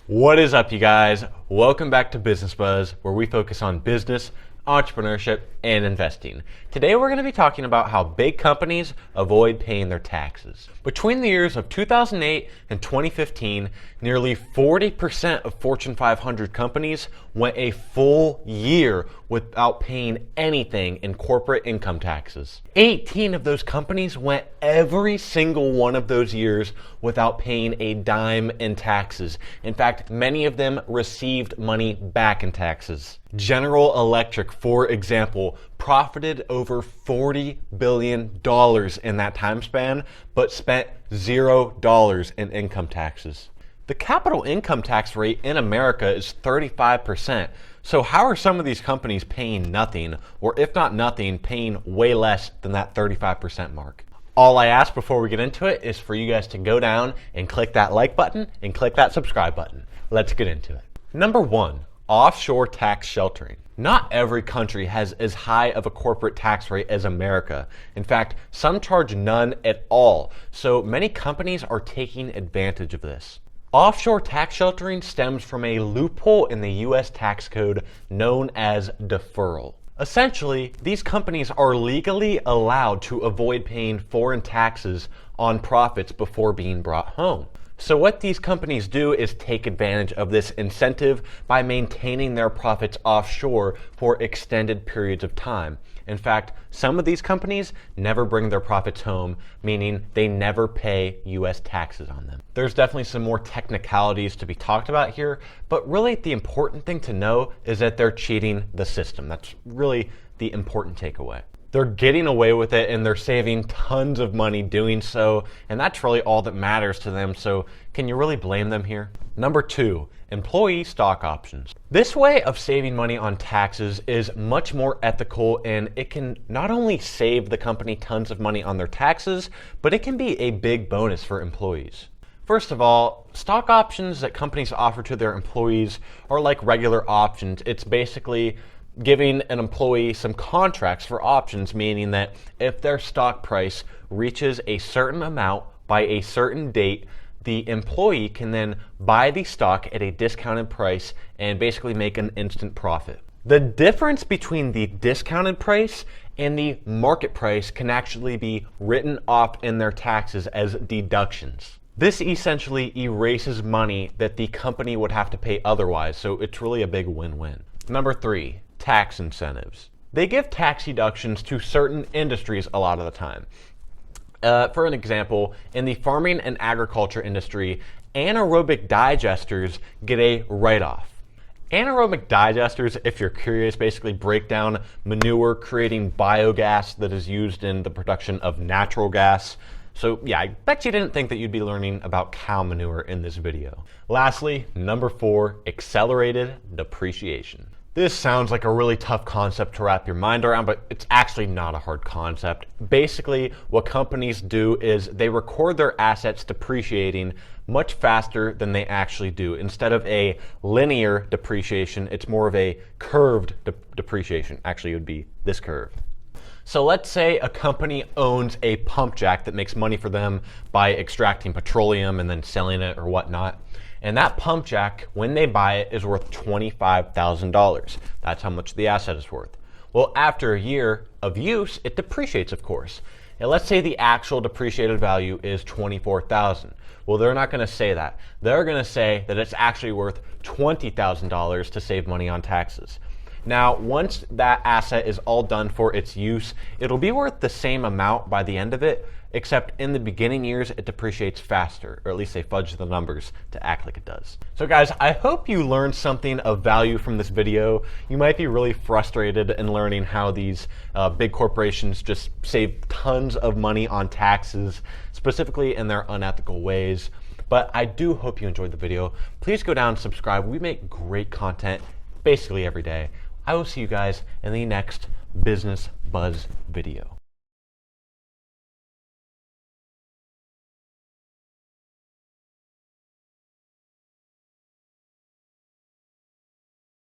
What is up, you guys? Welcome back to Business Buzz, where we focus on business, entrepreneurship, and investing. Today we're going to be talking about how big companies avoid paying their taxes. Between the years of 2008 and 2015, nearly 40% of Fortune 500 companies went a full year without paying anything in corporate income taxes. 18 of those companies went every single one of those years without paying a dime in taxes. In fact, many of them received money back in taxes. General Electric, for example, profited over $40 billion in that time span, but spent $0 in income taxes. The capital income tax rate in America is 35%. So how are some of these companies paying nothing, or if not nothing, paying way less than that 35% mark? All I ask before we get into it is for you guys to go down and click that like button and click that subscribe button. Let's get into it. Number one, offshore tax sheltering. Not every country has as high of a corporate tax rate as America. In fact, some charge none at all. So many companies are taking advantage of this. Offshore tax sheltering stems from a loophole in the US tax code known as deferral. Essentially, these companies are legally allowed to avoid paying foreign taxes on profits before being brought home. So what these companies do is take advantage of this incentive by maintaining their profits offshore for extended periods of time. In fact, some of these companies never bring their profits home, meaning they never pay US taxes on them. There's definitely some more technicalities to be talked about here, but really the important thing to know is that they're cheating the system. That's really the important takeaway. They're getting away with it and they're saving tons of money doing so, and that's really all that matters to them. So can you really blame them here? Number two, employee stock options. This way of saving money on taxes is much more ethical, and it can not only save the company tons of money on their taxes, but it can be a big bonus for employees. First of all, stock options that companies offer to their employees are like regular options. It's basically giving an employee some contracts for options, meaning that if their stock price reaches a certain amount by a certain date, the employee can then buy the stock at a discounted price and basically make an instant profit. The difference between the discounted price and the market price can actually be written off in their taxes as deductions. This essentially erases money that the company would have to pay otherwise, so it's really a big win-win. Number three, tax incentives. They give tax deductions to certain industries a lot of the time. For an example, in the farming and agriculture industry, anaerobic digesters get a write-off. Anaerobic digesters, if you're curious, basically break down manure, creating biogas that is used in the production of natural gas. So yeah, I bet you didn't think that you'd be learning about cow manure in this video. Lastly, number four, accelerated depreciation. This sounds like a really tough concept to wrap your mind around, but it's actually not a hard concept. Basically, what companies do is they record their assets depreciating much faster than they actually do. Instead of a linear depreciation, it's more of a curved depreciation. Actually, it would be this curve. So let's say a company owns a pump jack that makes money for them by extracting petroleum and then selling it or whatnot. And that pump jack, when they buy it, is worth $25,000. That's how much the asset is worth. Well, after a year of use, it depreciates, of course. And let's say the actual depreciated value is $24,000. Well, they're not going to say that. They're going to say that it's actually worth $20,000 to save money on taxes. Now, once that asset is all done for its use, it'll be worth the same amount by the end of it, except in the beginning years, it depreciates faster, or at least they fudge the numbers to act like it does. So guys, I hope you learned something of value from this video. You might be really frustrated in learning how these big corporations just save tons of money on taxes, specifically in their unethical ways. But I do hope you enjoyed the video. Please go down and subscribe. We make great content basically every day. I will see you guys in the next Business Buzz video.